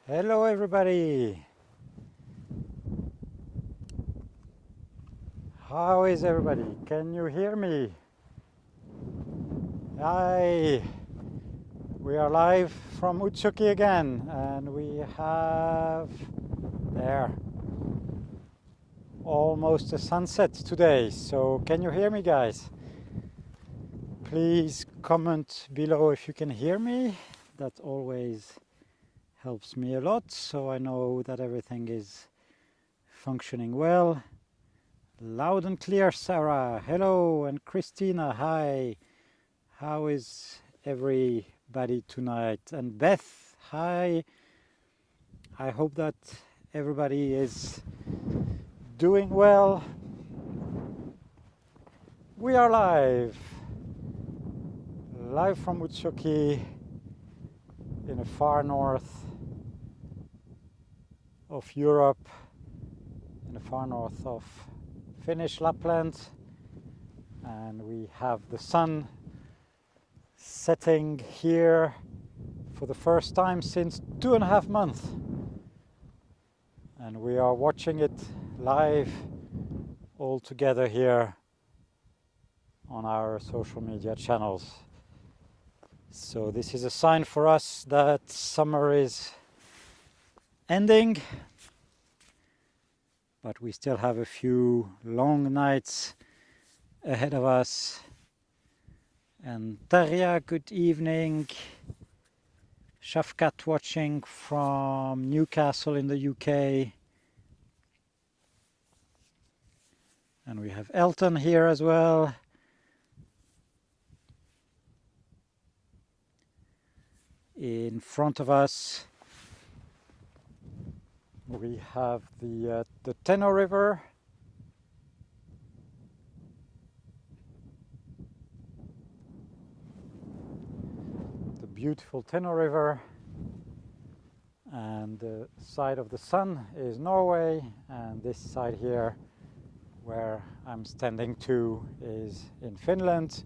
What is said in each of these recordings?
Hello everybody! How is everybody? Can you hear me? Hi! We are live from Utsuki again and we have there almost a sunset today. So can you hear me, guys? Please comment below if you can hear me. That always helps me a lot, so I know that everything is functioning well. Loud and clear, Sarah. Hello, and Christina. Hi. How is everybody tonight? And Beth. Hi. I hope that everybody is doing well. We are live from Utsuki in the far north of Europe, in the far north of Finnish Lapland, and we have the sun setting here for the first time since 2.5 months, and we are watching it live all together here on our social media channels. So this is a sign for us that summer is ending, but we still have a few long nights ahead of us. And Tarja, good evening. Shafkat watching from Newcastle in the UK. And we have Elton here as well. In front of us we have the Tenno River. The beautiful Tenno River. And the side of the sun is Norway, and this side here where I'm standing to is in Finland.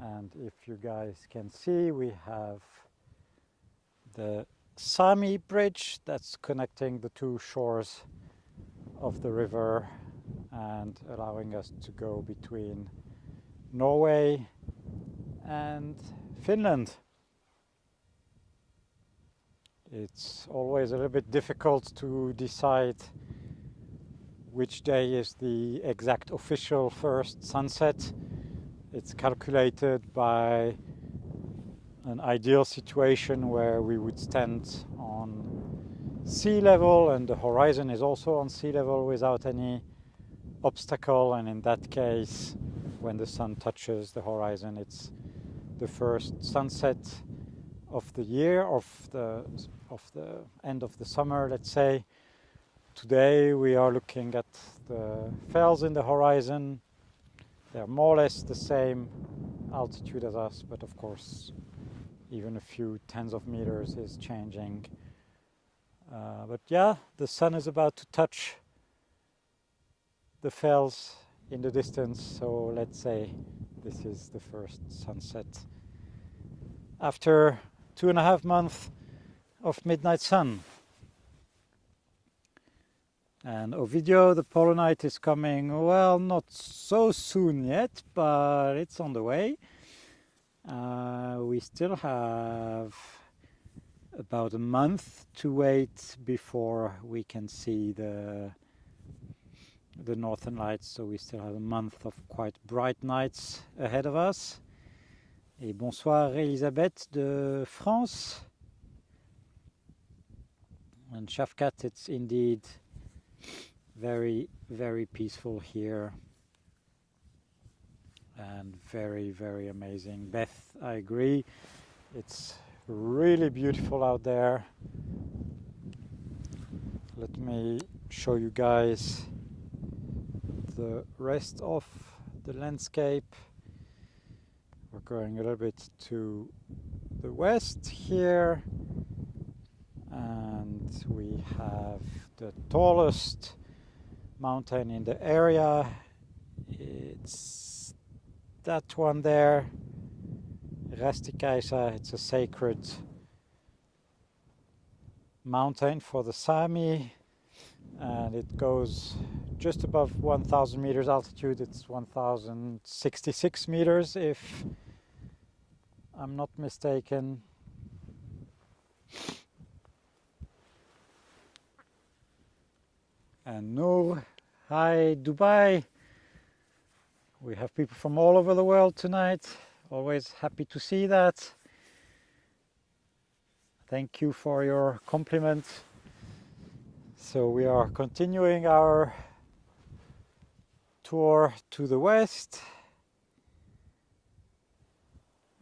And if you guys can see, we have the Sami Bridge that's connecting the two shores of the river and allowing us to go between Norway and Finland. It's always a little bit difficult to decide which day is the exact official first sunset. It's calculated by an ideal situation where we would stand on sea level and the horizon is also on sea level without any obstacle, and in that case when the sun touches the horizon it's the first sunset of the year, of the end of the summer, let's say. Today we are looking at the fells in the horizon. They're more or less the same altitude as us, but of course even a few tens of meters is changing. But yeah, the sun is about to touch the fells in the distance, so let's say this is the first sunset after 2.5 months of midnight sun. And Ovidio, the Polar Night, is coming, well, not so soon yet, but it's on the way. We still have about a month to wait before we can see the Northern Lights, so we still have a month of quite bright nights ahead of us. Et bonsoir Elisabeth de France. And Shafkat, it's indeed very, very peaceful here. And very, very amazing. Beth, I agree. It's really beautiful out there. Let me show you guys the rest of the landscape. We're going a little bit to the west here, and we have the tallest mountain in the area. It's that one there, Rastikaisa. It's a sacred mountain for the Sami, and it goes just above 1,000 meters altitude. It's 1,066 meters if I'm not mistaken. And Noor, hi Dubai. We have people from all over the world tonight. Always happy to see that. Thank you for your compliment. So we are continuing our tour to the west,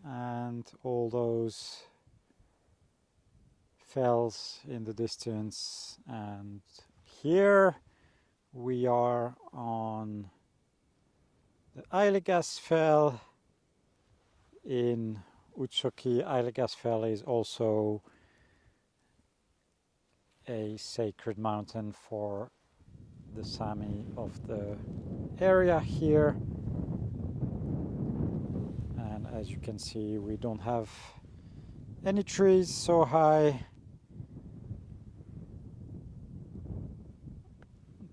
and all those fells in the distance, and here we are on the Eilegasfell in Utsjoki. Eilegasfell is also a sacred mountain for the Sami of the area here. And as you can see, we don't have any trees so high,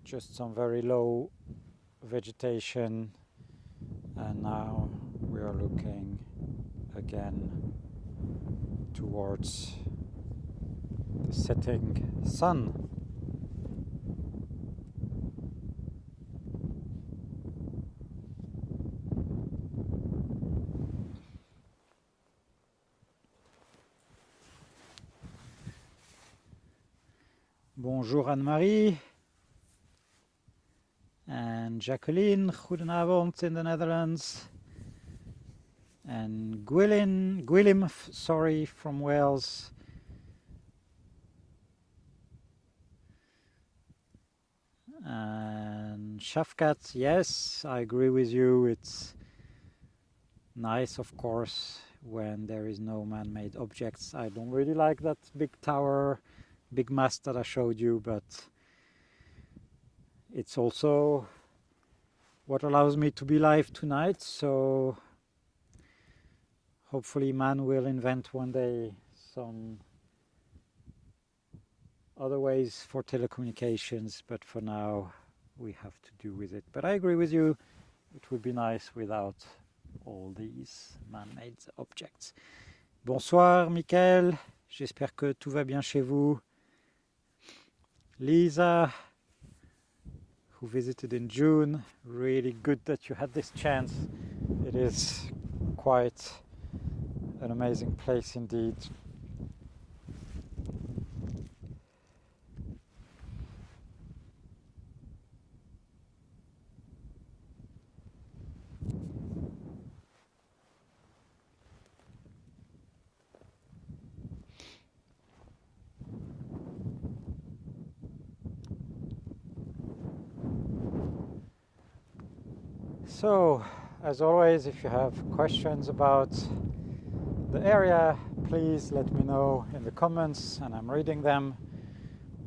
just some very low vegetation. And now we are looking again towards the setting sun. Bonjour Anne-Marie and Jacqueline, goedenavond in the Netherlands, and Gwilym, sorry, from Wales. And Shafkat, yes, I agree with you. It's nice, of course, when there is no man-made objects. I don't really like that big tower, big mast that I showed you, but it's also what allows me to be live tonight. So hopefully man will invent one day some other ways for telecommunications, but for now we have to do with it. But I agree with you, it would be nice without all these man-made objects. Bonsoir Michael, j'espère que tout va bien chez vous. Lisa, who visited in June, really good that you had this chance. It is quite an amazing place indeed. So, as always, if you have questions about the area, please let me know in the comments, and I'm reading them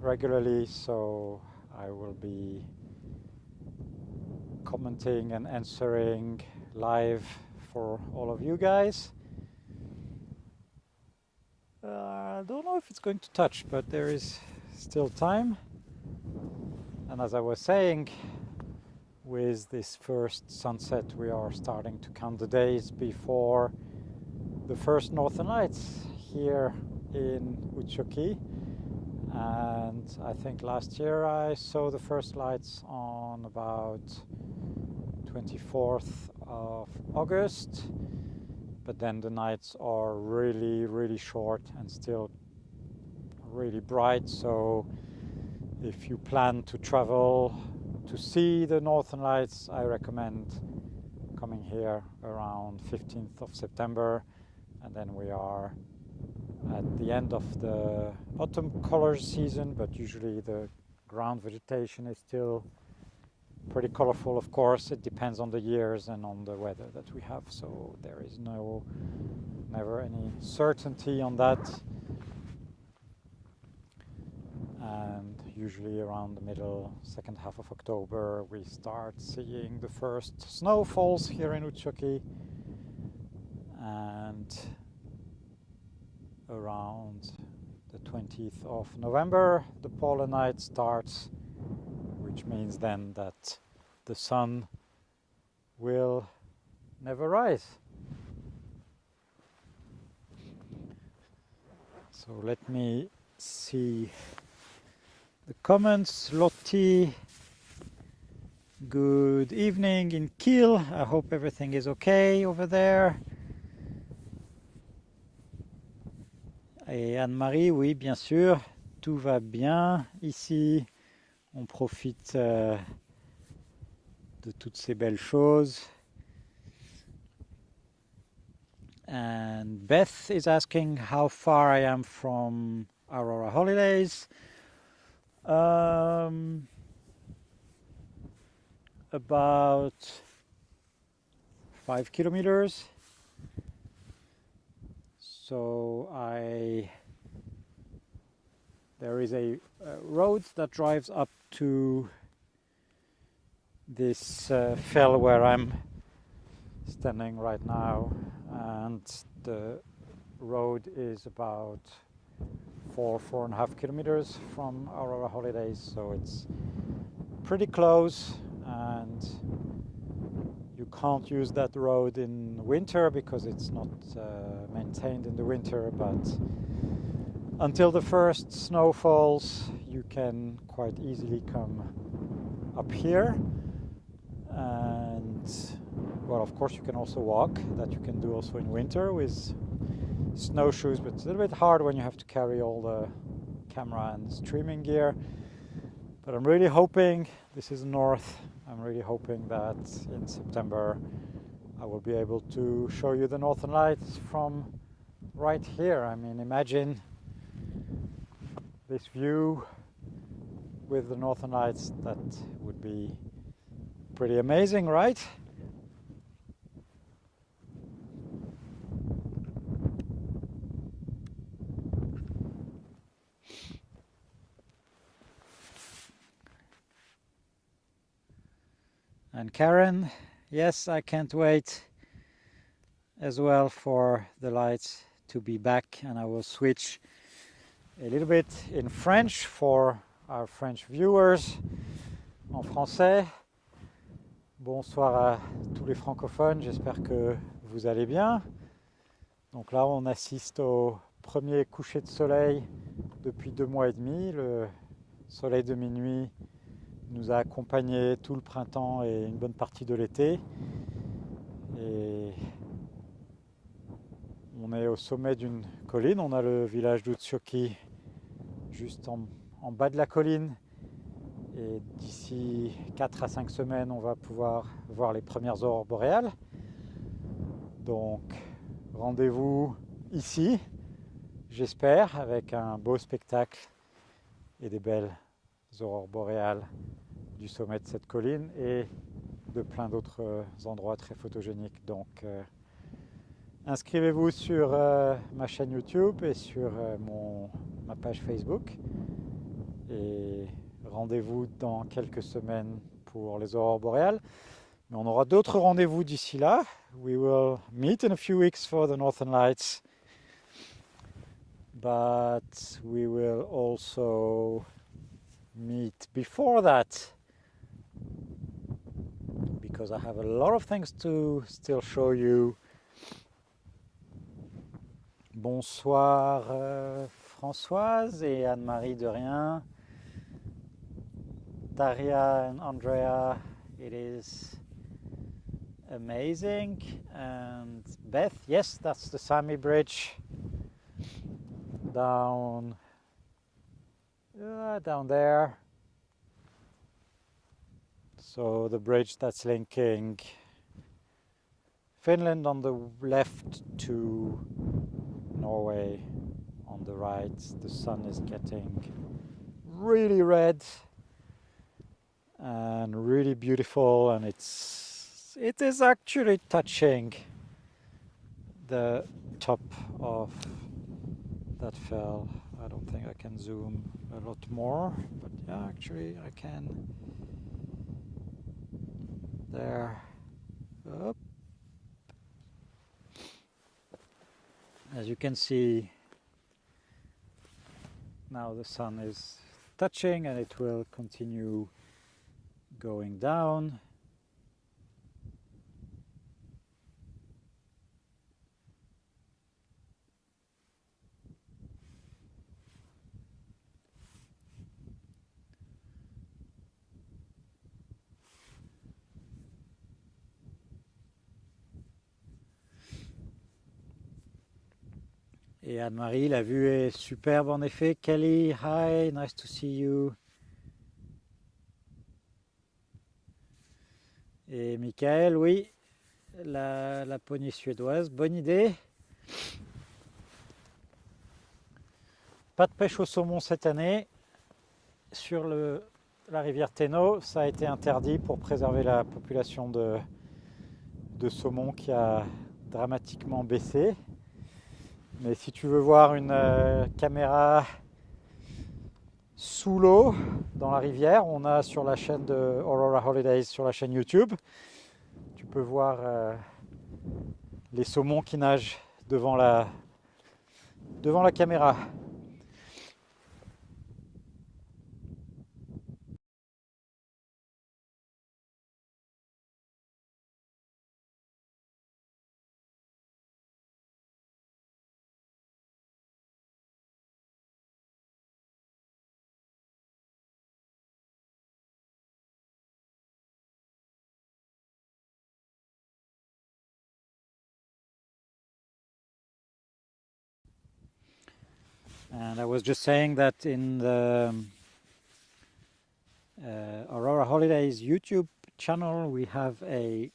regularly, so I will be commenting and answering live for all of you guys. I don't know if it's going to touch, but there is still time. And as I was saying, with this first sunset, we are starting to count the days before the first Northern Lights here in Utsjoki. And I think last year I saw the first lights on about 24th of August, but then the nights are really short and still really bright. So if you plan to travel to see the Northern Lights, I recommend coming here around 15th of September, and then we are at the end of the autumn colors season, but usually the ground vegetation is still pretty colorful. Of course, it depends on the years and on the weather that we have, so there is never any certainty on that. And usually around the middle, second half of October, we start seeing the first snowfalls here in Utsjoki, and around the 20th of November, the polar night starts, which means then that the sun will never rise. So let me see the comments. Lotti, good evening in Kiel. I hope everything is okay over there. Et Anne-Marie, oui, bien sûr, tout va bien ici. On profite de toutes ces belles choses. And Beth is asking how far I am from Aurora Holidays. About 5 kilometers. So there is a road that drives up to this fell where I'm standing right now, and the road is about 4.5 kilometers from Aurora Holidays, so it's pretty close, and you can't use that road in winter because it's not maintained in the winter, but until the first snow falls you can quite easily come up here. And well, of course you can also walk, that you can do also in winter with snowshoes, but it's a little bit hard when you have to carry all the camera and streaming gear. But I'm really hoping, this is north, I'm really hoping that in September I will be able to show you the Northern Lights from right here. I mean, imagine this view with the Northern Lights. That would be pretty amazing, right? And Karen, yes, I can't wait as well for the lights to be back, and I will switch a little bit in French for our French viewers. En français, bonsoir à tous les francophones, j'espère que vous allez bien. Donc là on assiste au premier coucher de soleil depuis 2 mois et demi. Le soleil de minuit nous a accompagnés tout le printemps et une bonne partie de l'été. Et on est au sommet d'une colline, on a le village d'Utsjoki juste en bas de la colline. Et d'ici 4 à 5 semaines, on va pouvoir voir les premières aurores boréales. Donc rendez-vous ici, j'espère, avec un beau spectacle et des belles aurores boréales du sommet de cette colline et de plein d'autres endroits très photogéniques. Donc inscrivez-vous sur ma chaîne YouTube et sur ma page Facebook. Et rendez-vous dans quelques semaines pour les aurores boréales. Mais on aura d'autres rendez-vous d'ici là. We will meet in a few weeks for the Northern Lights. But we will also meet before that, because I have a lot of things to still show you. Bonsoir Françoise et Anne-Marie, de rien. Daria and Andrea, it is amazing. And Beth, yes, that's the Sami Bridge down there. So the bridge that's linking Finland on the left to Norway on the right. The sun is getting really red and really beautiful, and it is actually touching the top of that fell. I don't think I can zoom a lot more, but yeah, actually I can. There. Up. As you can see, now the sun is touching and it will continue going down. Et Anne-Marie, la vue est superbe en effet. Kelly, hi, nice to see you. Et Michael, oui, la poignée suédoise, bonne idée. Pas de pêche au saumon cette année sur la rivière Téno. Ça a été interdit pour préserver la population de saumon qui a dramatiquement baissé. Mais si tu veux voir une caméra sous l'eau dans la rivière, on a sur la chaîne de Aurora Holidays, sur la chaîne YouTube, tu peux voir les saumons qui nagent devant la caméra. And I was just saying that in the Aurora Holidays YouTube channel we have a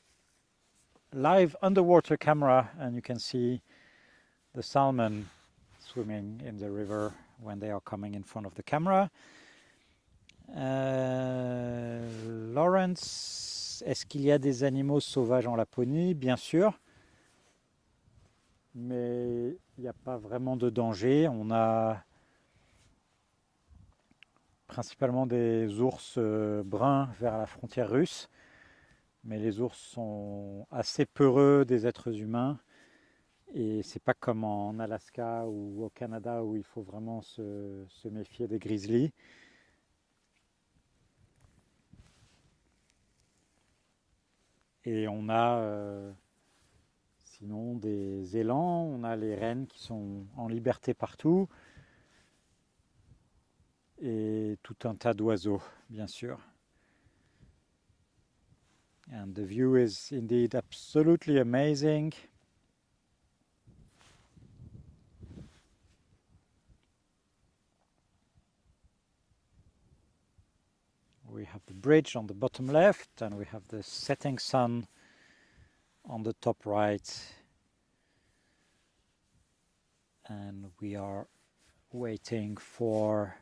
live underwater camera, and you can see the salmon swimming in the river when they are coming in front of the camera. Lawrence, est-ce qu'il y a des animaux sauvages en Laponie? Bien sûr, mais il n'y a pas vraiment de danger. On a principalement des ours bruns vers la frontière russe, mais les ours sont assez peureux des êtres humains, et c'est pas comme en Alaska ou au Canada où il faut vraiment se méfier des grizzlies. Et on a sinon des élans, on a les rennes qui sont en liberté partout, et tout un tas d'oiseaux, bien sûr. And the view is indeed absolutely amazing. We have the bridge on the bottom left, and we have the setting sun on the top right. And we are waiting for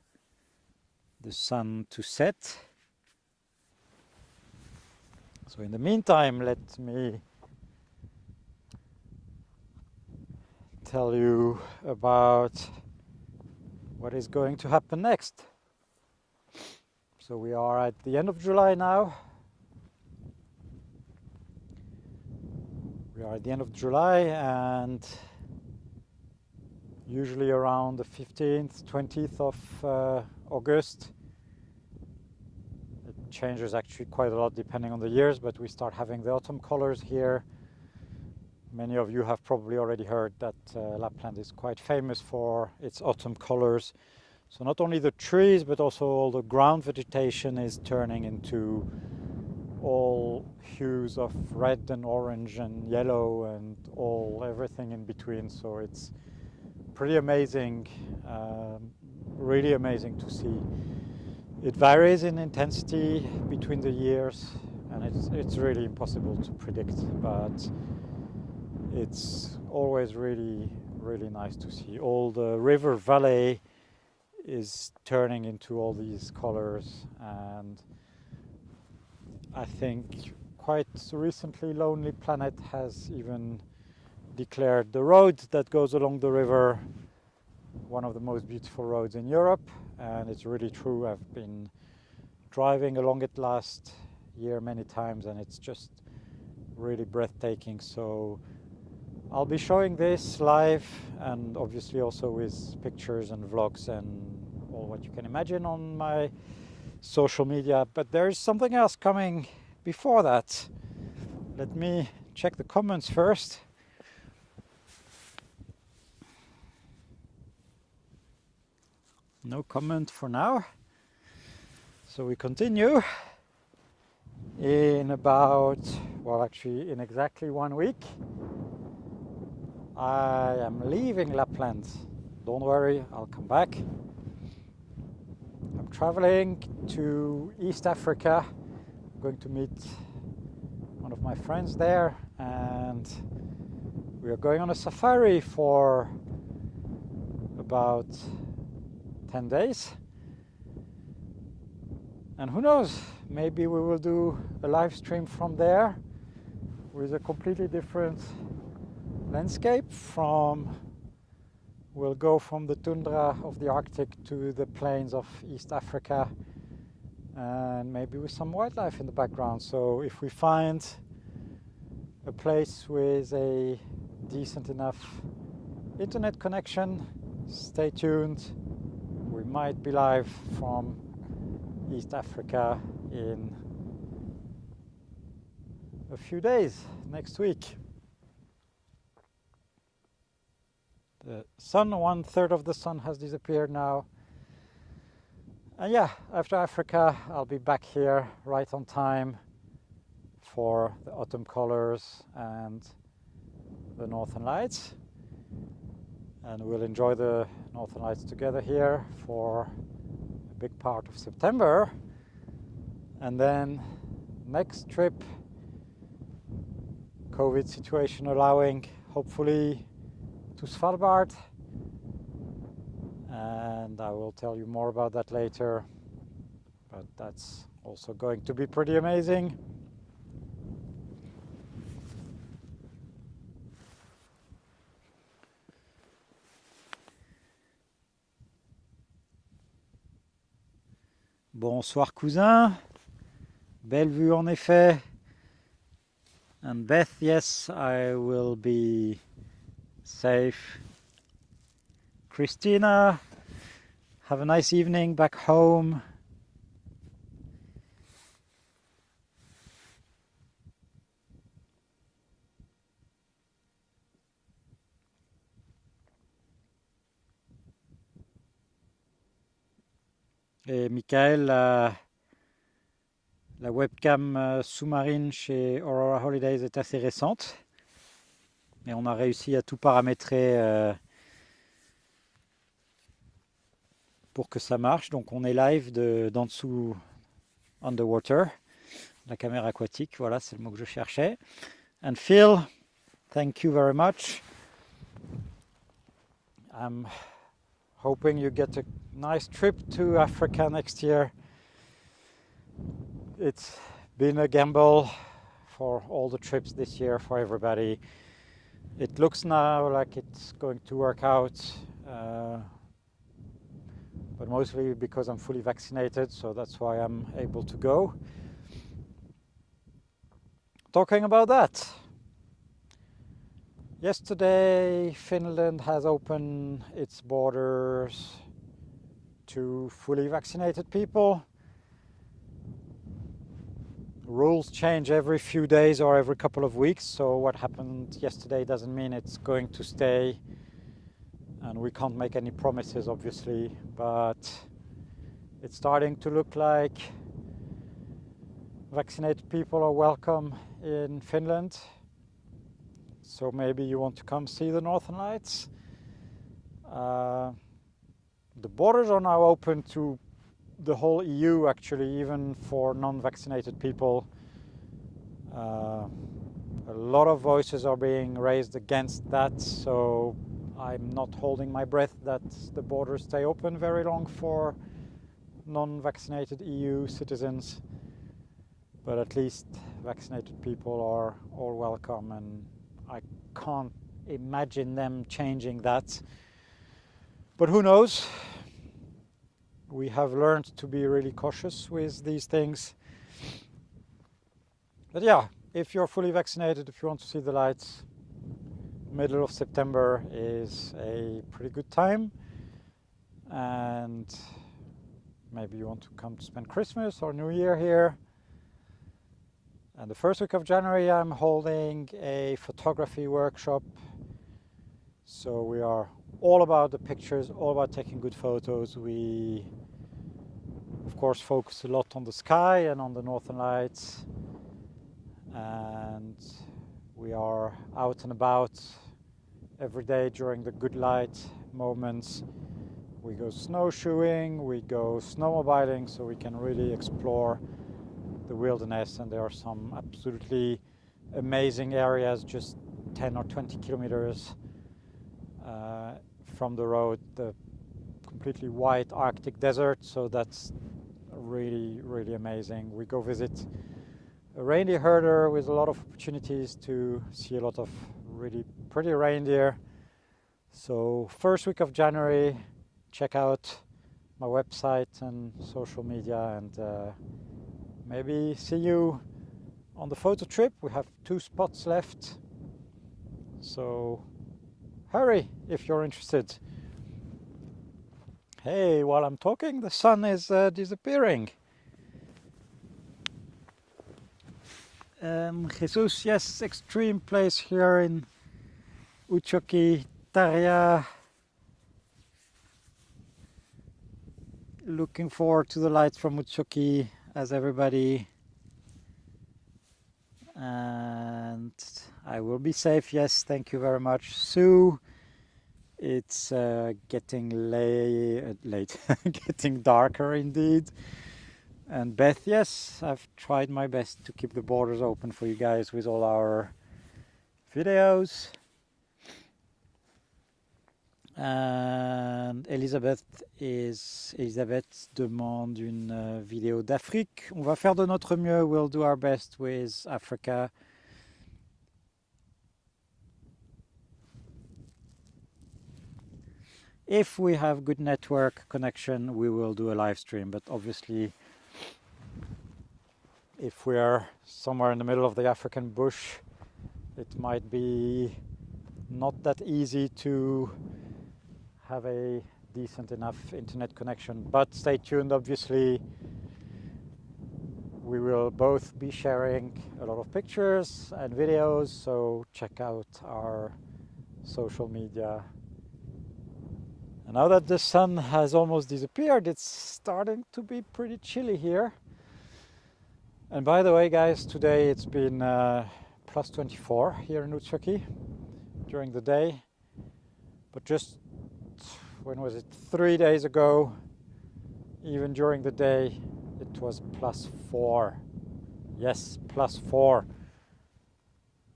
the sun to set. So in the meantime, let me tell you about what is going to happen next. So we are at the end of July now. We are at the end of July, and usually around the 15th, 20th of August, it changes actually quite a lot depending on the years, but we start having the autumn colors here. Many of you have probably already heard that Lapland is quite famous for its autumn colors. So not only the trees, but also all the ground vegetation is turning into all hues of red and orange and yellow and everything in between. So it's pretty amazing, really amazing to see. It varies in intensity between the years, and it's really impossible to predict, but it's always really, really nice to see. All the river valley is turning into all these colors, and I think quite recently Lonely Planet has even declared the road that goes along the river one of the most beautiful roads in Europe, and it's really true. I've been driving along it last year many times, and it's just really breathtaking. So I'll be showing this live, and obviously also with pictures and vlogs and all what you can imagine on my social media. But there's something else coming before that. Let me check the comments first. No comment for now. So we continue. In about, well, actually in exactly 1 week, I am leaving Lapland. Don't worry, I'll come back. I'm traveling to East Africa. I'm going to meet one of my friends there, and we are going on a safari for about 10 days. And who knows, maybe we will do a live stream from there with a completely different landscape. We'll go from the tundra of the Arctic to the plains of East Africa, and maybe with some wildlife in the background. So if we find a place with a decent enough internet connection, stay tuned. We might be live from East Africa in a few days, next week. The sun, 1/3 of the sun has disappeared now. And yeah, after Africa, I'll be back here right on time for the autumn colors and the Northern Lights. And we'll enjoy the Northern Lights together here for a big part of September. And then next trip, COVID situation allowing, hopefully to Svalbard. And I will tell you more about that later. But that's also going to be pretty amazing. Bonsoir cousin, belle vue en effet. And Beth, yes, I will be safe. Christina, have a nice evening back home. Et Michael, la webcam sous-marine chez Aurora Holidays est assez récente, mais on a réussi à tout paramétrer pour que ça marche. Donc on est live d'en dessous underwater, la caméra aquatique, voilà, c'est le mot que je cherchais. And Phil, thank you very much. I'm hoping you get a nice trip to Africa next year. It's been a gamble for all the trips this year for everybody. It looks now like it's going to work out, but mostly because I'm fully vaccinated, so that's why I'm able to go. Talking about that, yesterday Finland has opened its borders to fully vaccinated people. Rules change every few days or every couple of weeks, so what happened yesterday doesn't mean it's going to stay, and we can't make any promises obviously, but it's starting to look like vaccinated people are welcome in Finland. So maybe you want to come see the Northern Lights. The borders are now open to the whole EU, actually, even for non-vaccinated people. A lot of voices are being raised against that, so I'm not holding my breath that the borders stay open very long for non-vaccinated EU citizens. But at least vaccinated people are all welcome, and I can't imagine them changing that. But who knows? We have learned to be really cautious with these things. But yeah, if you're fully vaccinated, if you want to see the lights, middle of September is a pretty good time. And maybe you want to come to spend Christmas or New Year here. And the first week of January I'm holding a photography workshop. So we are all about the pictures, all about taking good photos. We of course focus a lot on the sky and on the northern lights, and we are out and about every day during the good light moments. We go snowshoeing, we go snowmobiling, so we can really explore the wilderness, and there are some absolutely amazing areas just 10 or 20 kilometers from the road, the completely white Arctic desert, so that's really amazing. We go visit a reindeer herder with a lot of opportunities to see a lot of really pretty reindeer. So first week of January, check out my website and social media, and maybe see you on the photo trip. We have 2 spots left, so hurry if you're interested. Hey, while I'm talking, the sun is disappearing. Jesus, yes, extreme place here in Uchoki, Tarja. Looking forward to the lights from Uchoki, as everybody. And I will be safe, yes, thank you very much, Sue. It's getting late, getting darker indeed. And Beth, yes, I've tried my best to keep the borders open for you guys with all our videos. And Elisabeth demande une vidéo d'Afrique. On va faire de notre mieux. We'll do our best with Africa. If we have good network connection, we will do a live stream, but obviously if we are somewhere in the middle of the African bush, it might be not that easy to have a decent enough internet connection. But stay tuned, obviously. We will both be sharing a lot of pictures and videos, so check out our social media. And now that the sun has almost disappeared, it's starting to be pretty chilly here. And by the way, guys, today it's been plus 24 here in Utsjoki during the day. But just, when was it, 3 days ago, even during the day, it was plus 4. Yes, plus 4.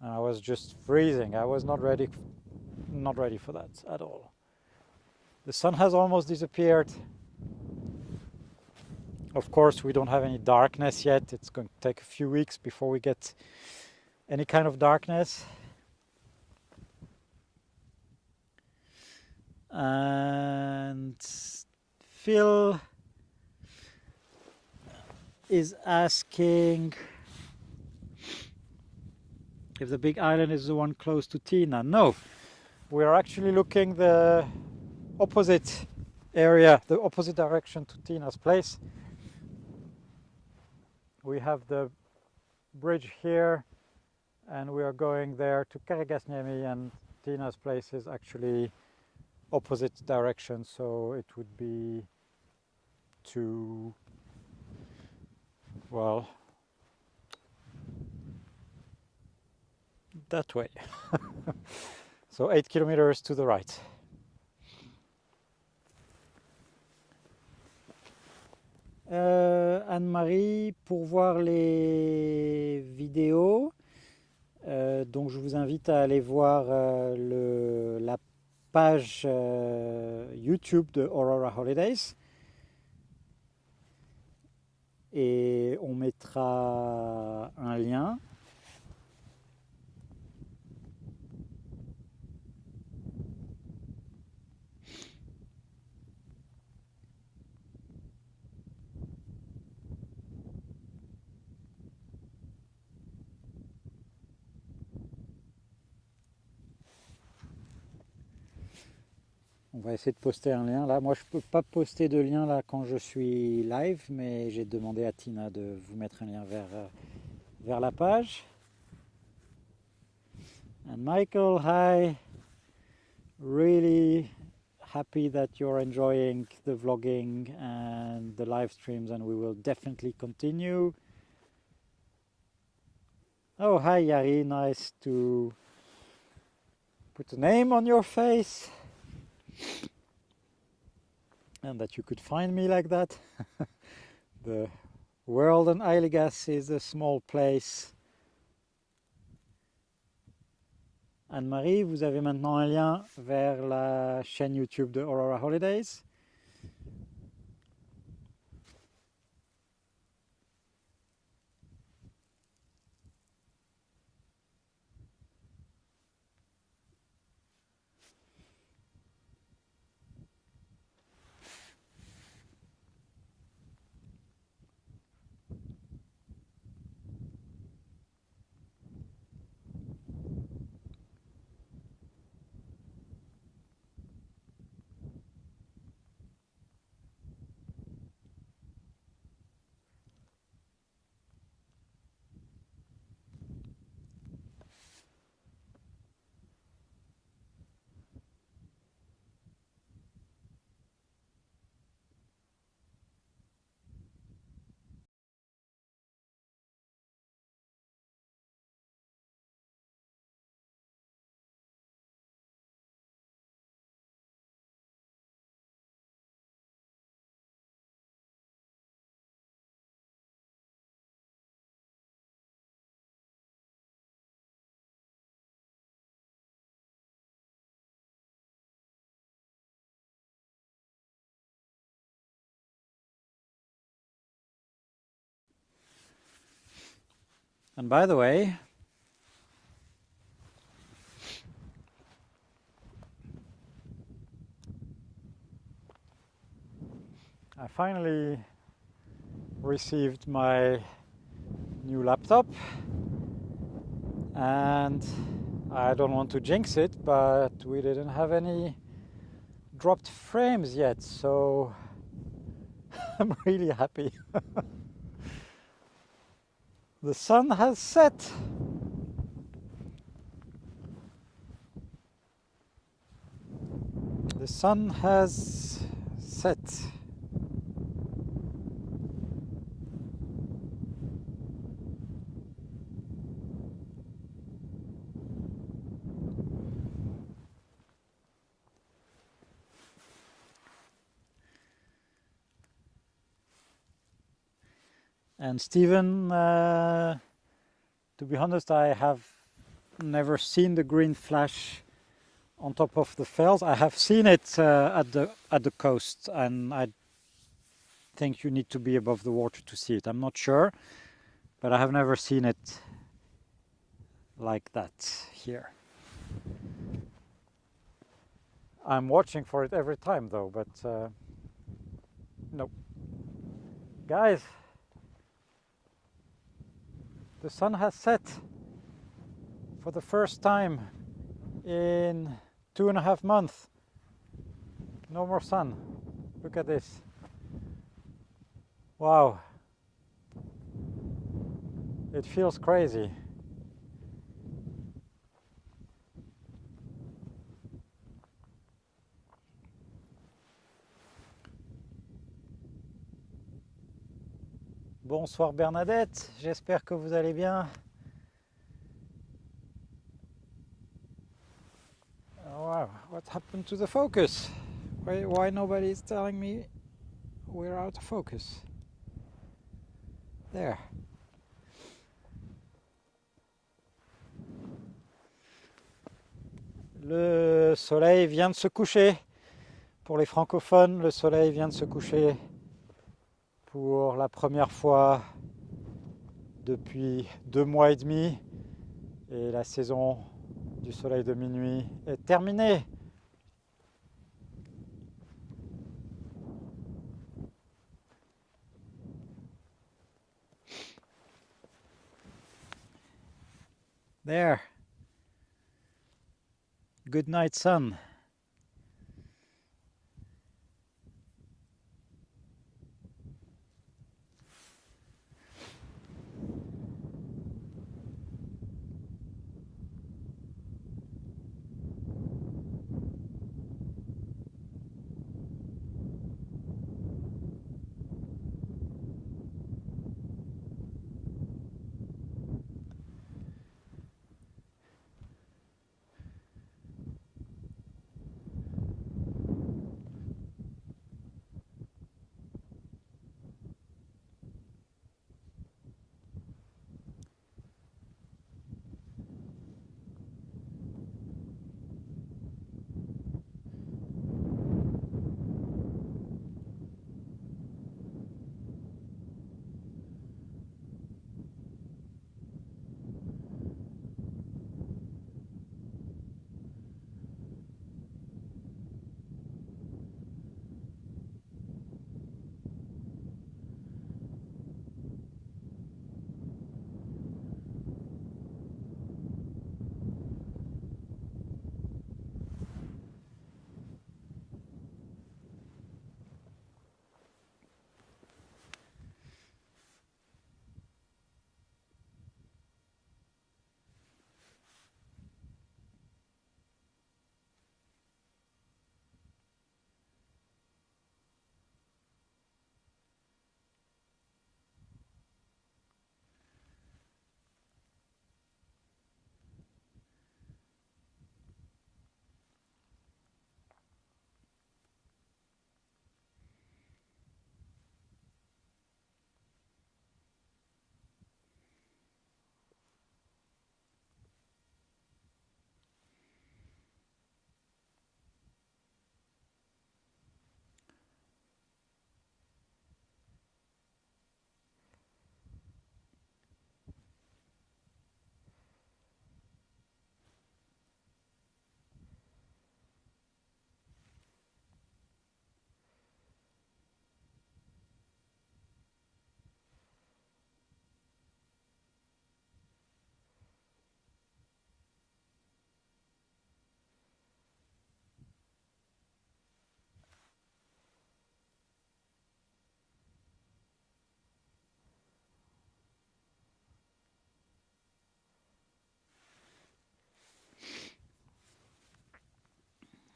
And I was just freezing. I was not ready for that at all. The sun has almost disappeared. Of course, we don't have any darkness yet. It's going to take a few weeks before we get any kind of darkness. And Phil is asking if the big island is the one close to Tina. No, we are actually looking the opposite area, the opposite direction to Tina's place. We have the bridge here, and we are going there to Karigasniemi, and Tina's place is actually opposite direction, so it would be to, well, that way. So 8 kilometers to the right. Anne-Marie, pour voir les vidéos, donc je vous invite à aller voir la page YouTube de Aurora Holidays, et on mettra un lien. On On va essayer de poster un lien là. Moi, je peux pas poster de lien là quand je suis live, mais j'ai demandé à Tina de vous mettre un lien vers la page. And Michael, hi. Really happy that you're enjoying the vlogging and the live streams, and we will definitely continue. Oh, hi Yari, nice to put a name on your face and that you could find me like that. The world in Eiligas is a small place. Anne-Marie, vous avez maintenant un lien vers la chaîne YouTube de Aurora Holidays. And by the way, I finally received my new laptop, and I don't want to jinx it, but we didn't have any dropped frames yet, so I'm really happy. The sun has set. The sun has set. And Stephen, to be honest, I have never seen the green flash on top of the fells. I have seen it at the coast, and I think you need to be above the water to see it. I'm not sure, but I have never seen it like that here. I'm watching for it every time though, but no. Guys, the sun has set for the first time in 2.5 months. No more sun. Look at this. Wow. It feels crazy. Bonsoir Bernadette, j'espère que vous allez bien. Oh, wow, what happened to the focus? Why nobody is telling me we're out of focus? There. Le soleil vient de se coucher. Pour les francophones, le soleil vient de se coucher pour la première fois depuis 2 mois et demi. Et la saison du soleil de minuit est terminée. There. Good night, sun.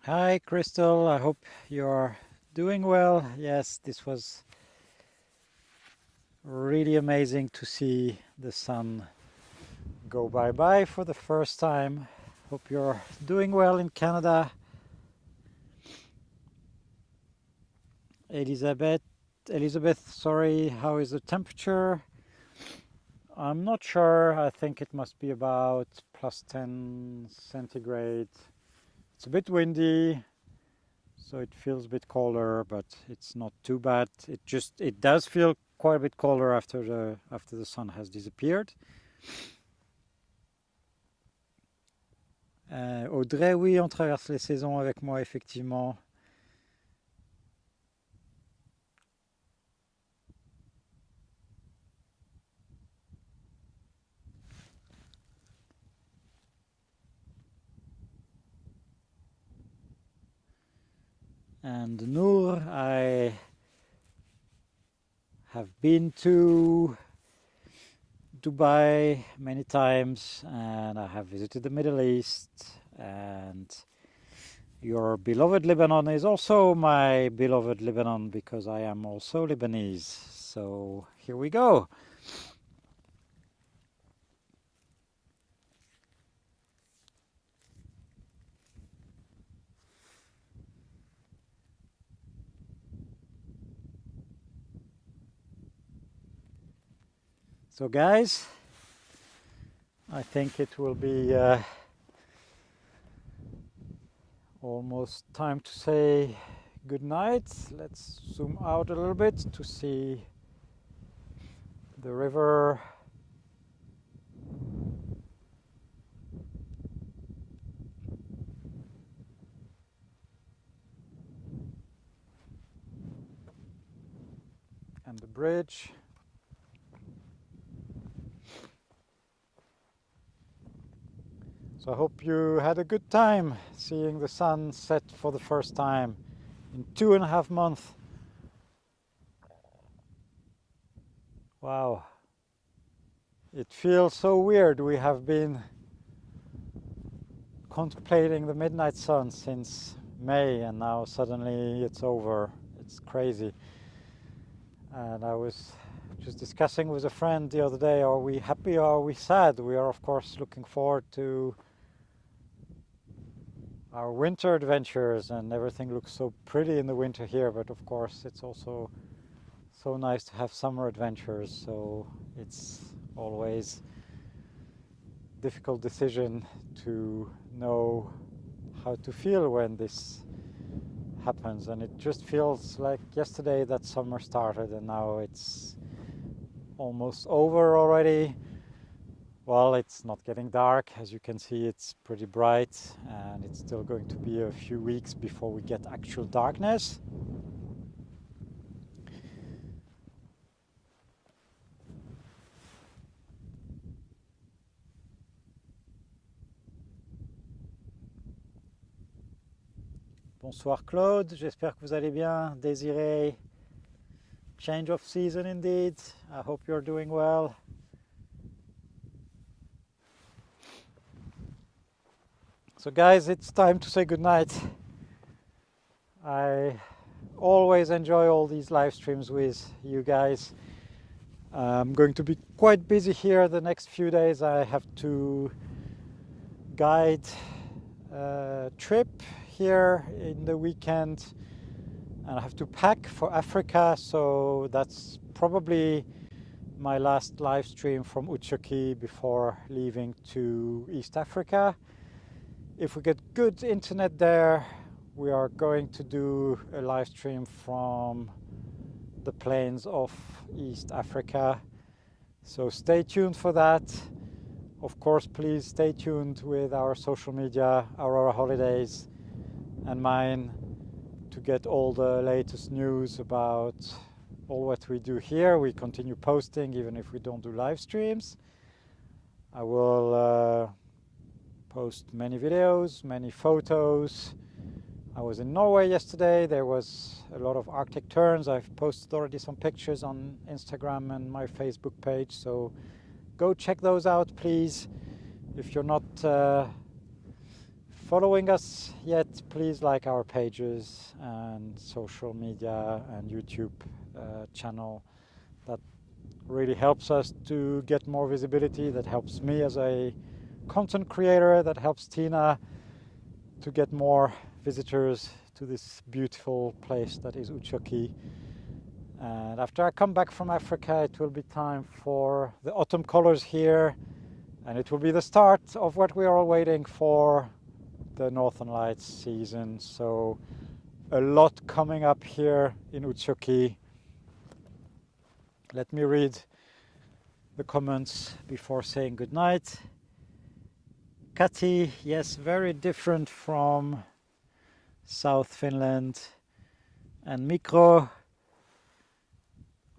Hi, Crystal. I hope you're doing well. Yes, this was really amazing to see the sun go bye-bye for the first time. Hope you're doing well in Canada. Elizabeth, sorry, how is the temperature? I'm not sure. I think it must be about plus 10 centigrade. It's a bit windy, so it feels a bit colder, but it's not too bad. It does feel quite a bit colder after the sun has disappeared. Audrey, oui, on traverse les saisons avec moi, effectivement. And Noor, I have been to Dubai many times, and I have visited the Middle East, and your beloved Lebanon is also my beloved Lebanon because I am also Lebanese. So here we go. So guys, I think it will be almost time to say good night. Let's zoom out a little bit to see the river. And the bridge. So I hope you had a good time seeing the sun set for the first time in 2.5 months. Wow. It feels so weird. We have been contemplating the midnight sun since May, and now suddenly it's over. It's crazy. And I was just discussing with a friend the other day, are we happy or are we sad? We are of course looking forward to our winter adventures, and everything looks so pretty in the winter here, but of course it's also so nice to have summer adventures. So it's always a difficult decision to know how to feel when this happens, and it just feels like yesterday that summer started and now it's almost over already. Well, it's not getting dark. As you can see, it's pretty bright, and it's still going to be a few weeks before we get actual darkness. Bonsoir Claude, j'espère que vous allez bien. Désiré, change of season indeed. I hope you're doing well. So guys, it's time to say goodnight. I always enjoy all these live streams with you guys. I'm going to be quite busy here the next few days. I have to guide a trip here in the weekend, and I have to pack for Africa, so that's probably my last live stream from Utsjoki before leaving to East Africa. If we get good internet there, we are going to do a live stream from the plains of East Africa. So stay tuned for that. Of course, please stay tuned with our social media, Aurora Holidays and mine, to get all the latest news about all what we do here. We continue posting even if we don't do live streams. I will post many videos, many photos. I was in Norway yesterday. There was a lot of Arctic terns. I've posted already some pictures on Instagram and my Facebook page, so go check those out, please. If you're not following us yet, please like our pages and social media and YouTube channel. That really helps us to get more visibility. That helps me as a content creator. That helps Tina to get more visitors to this beautiful place that is Utsjoki. And after I come back from Africa, it will be time for the autumn colors here, and it will be the start of what we are all waiting for, the Northern Lights season. So a lot coming up here in Utsjoki. Let me read the comments before saying goodnight. Kati, yes, very different from South Finland. And Mikro,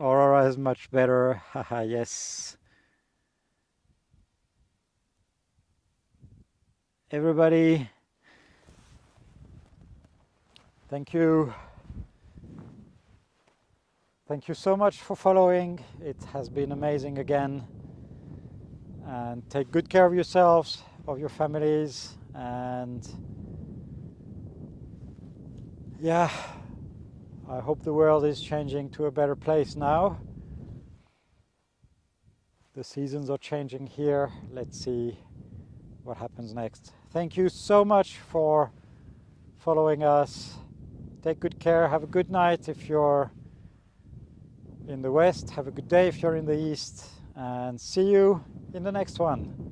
Aurora is much better, haha, yes. Everybody, thank you. Thank you so much for following. It has been amazing again. And take good care of yourselves, of your families, and yeah, I hope the world is changing to a better place now. The seasons are changing here. Let's see what happens next. Thank you so much for following us. Take good care. Have a good night if you're in the West. Have a good day if you're in the East. And see you in the next one.